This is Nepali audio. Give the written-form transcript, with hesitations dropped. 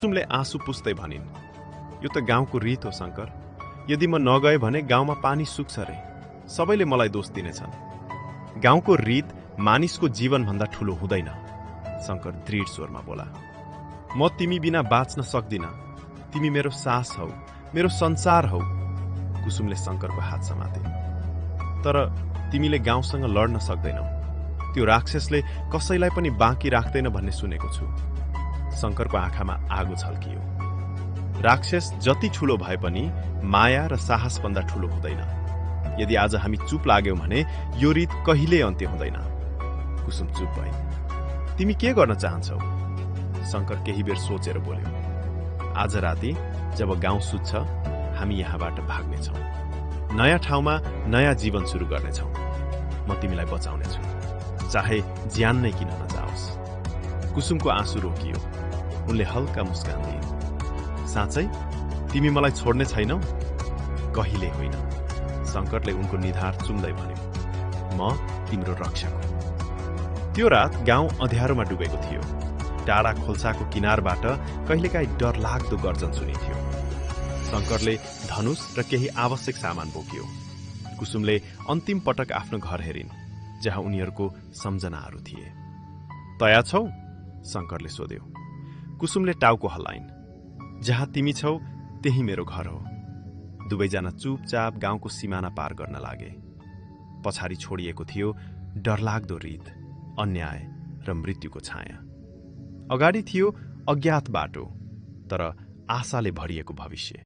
कुसुमले आँसु पुस्दै भनिन्, यो त गाउँको रीत हो शङ्कर। यदि म नगए भने गाउँमा पानी सुक्छ रे। सबैले मलाई दोष दिनेछन्। गाउँको रीत मानिसको जीवनभन्दा ठूलो हुँदैन, शङ्कर दृढ स्वरमा बोला। म तिमी बिना बाँच्न सक्दिन। तिमी मेरो सास हौ, मेरो संसार हौ। कुसुमले शङ्करको हात समाते। तर तिमीले गाउँसँग लड्न सक्दैनौ। त्यो राक्षसले कसैलाई पनि बाँकी राख्दैन भन्ने सुनेको छु। शङ्करको आँखामा आगो छल्कियो। राक्षस जति ठूलो भए पनि माया र साहसभन्दा ठूलो हुँदैन। यदि आज हामी चुप लाग्यौं भने यो रीत कहिल्यै अन्त्य हुँदैन। कुसुम चुप भए। तिमी के गर्न चाहन्छौ? शङ्कर केही बेर सोचेर बोल्यो। आज राति जब गाउँ सुत्छ, हामी यहाँबाट भाग्नेछौँ। नयाँ ठाउँमा नयाँ जीवन सुरु गर्नेछौँ। म तिमीलाई बचाउनेछु, चाहे ज्यान नै किन नजाओस्। कुसुमको आँसु रोकियो। उनले हल्का मुस्कान दिए। साँच्चै तिमी मलाई छोड्ने छैनौ? कहिले होइन, शङ्करले उनको निधार चुम्दै भन्यो। म तिम्रो रक्षक हुँ। त्यो रात गाउँ अँध्यारोमा डुबेको थियो। टाढा खोल्साको किनारबाट कहिलेकाहीँ डरलाग्दो गर्जन सुनिन्थ्यो। शङ्करले धनुष र केही आवश्यक सामान बोक्यो। कुसुमले अन्तिम पटक आफ्नो घर हेरिन्, जहाँ उनीहरूको सम्झनाहरू थिए। तयार छौ? शङ्करले सोध्यो। कुसुमले टाउको हल्लाइन्। जहाँ तिमी छौ त्यही मेरो घर हो। दुवैजना चुपचाप गाउँको सिमाना पार गर्न लागे। पछाडि छोडिएको थियो डरलाग्दो रीत, अन्याय र मृत्युको छाया। अगाडि थियो अज्ञात बाटो, तर आशाले भरिएको भविष्य।